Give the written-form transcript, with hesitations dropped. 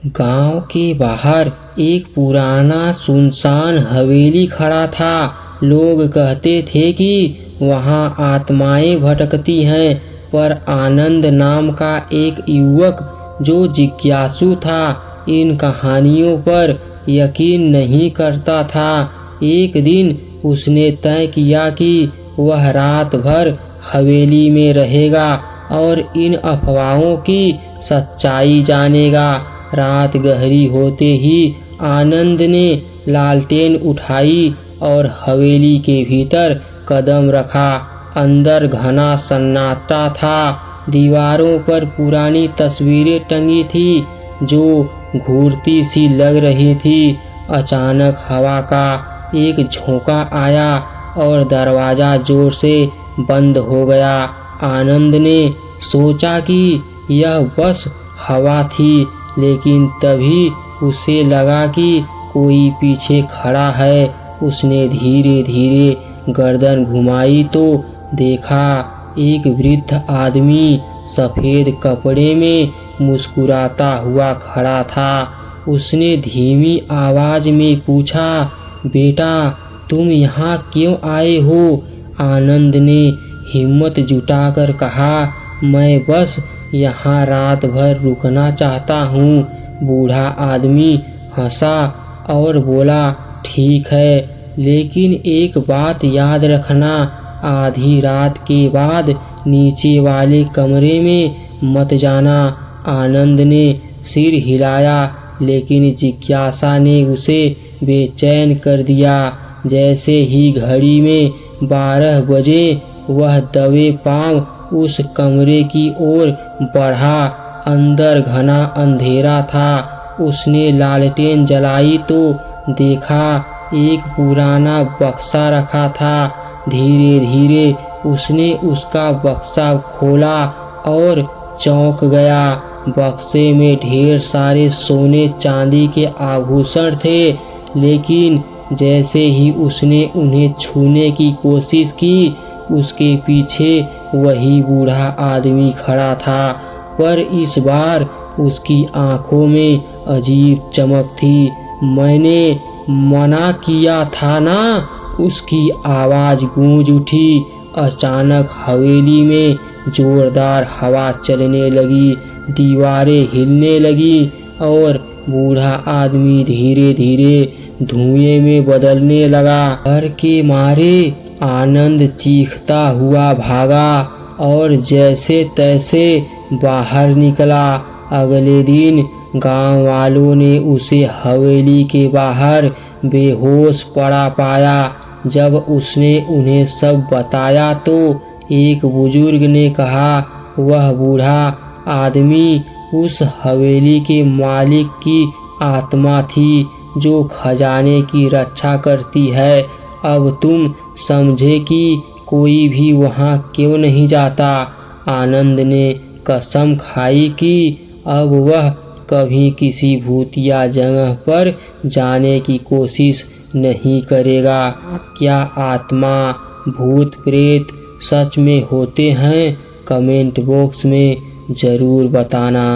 गांव के बाहर एक पुराना सुनसान हवेली खड़ा था। लोग कहते थे कि वहां आत्माएं भटकती हैं, पर आनंद नाम का एक युवक जो जिज्ञासु था, इन कहानियों पर यकीन नहीं करता था। एक दिन उसने तय किया कि वह रात भर हवेली में रहेगा और इन अफवाहों की सच्चाई जानेगा। रात गहरी होते ही आनंद ने लालटेन उठाई और हवेली के भीतर कदम रखा। अंदर घना सन्नाटा था। दीवारों पर पुरानी तस्वीरें टंगी थी जो घूरती सी लग रही थी। अचानक हवा का एक झोंका आया और दरवाजा जोर से बंद हो गया। आनंद ने सोचा कि यह बस हवा थी, लेकिन तभी उसे लगा कि कोई पीछे खड़ा है। उसने धीरे धीरे गर्दन घुमाई तो देखा एक वृद्ध आदमी सफ़ेद कपड़े में मुस्कुराता हुआ खड़ा था। उसने धीमी आवाज़ में पूछा, बेटा, तुम यहाँ क्यों आए हो? आनंद ने हिम्मत जुटाकर कहा, मैं बस यहाँ रात भर रुकना चाहता हूँ। बूढ़ा आदमी हंसा और बोला, ठीक है, लेकिन एक बात याद रखना, आधी रात के बाद नीचे वाले कमरे में मत जाना। आनंद ने सिर हिलाया, लेकिन जिज्ञासा ने उसे बेचैन कर दिया। जैसे ही घड़ी में 12 बजे वह दबे पांव उस कमरे की ओर बढ़ा। अंदर घना अंधेरा था। उसने लालटेन जलाई तो देखा एक पुराना बक्सा रखा था। धीरे धीरे उसने उसका बक्सा खोला और चौंक गया। बक्से में ढेर सारे सोने चांदी के आभूषण थे, लेकिन जैसे ही उसने उन्हें छूने की कोशिश की, उसके पीछे वही बूढ़ा आदमी खड़ा था, पर इस बार उसकी आंखों में अजीब चमक थी। मैंने मना किया था ना? उसकी आवाज़ गूंज उठी। अचानक हवेली में जोरदार हवा चलने लगी, दीवारें हिलने लगी और बूढ़ा आदमी धीरे धीरे धुएं में बदलने लगा। डर के मारे आनंद चीखता हुआ भागा और जैसे तैसे बाहर निकला। अगले दिन गांव वालों ने उसे हवेली के बाहर बेहोश पड़ा पाया। जब उसने उन्हें सब बताया तो एक बुजुर्ग ने कहा, वह बूढ़ा आदमी उस हवेली के मालिक की आत्मा थी जो खजाने की रक्षा करती है। अब तुम समझे कि कोई भी वहाँ क्यों नहीं जाता। आनंद ने कसम खाई कि अब वह कभी किसी भूतिया जगह पर जाने की कोशिश नहीं करेगा। क्या आत्मा, भूत प्रेत सच में होते हैं? कमेंट बॉक्स में ज़रूर बताना।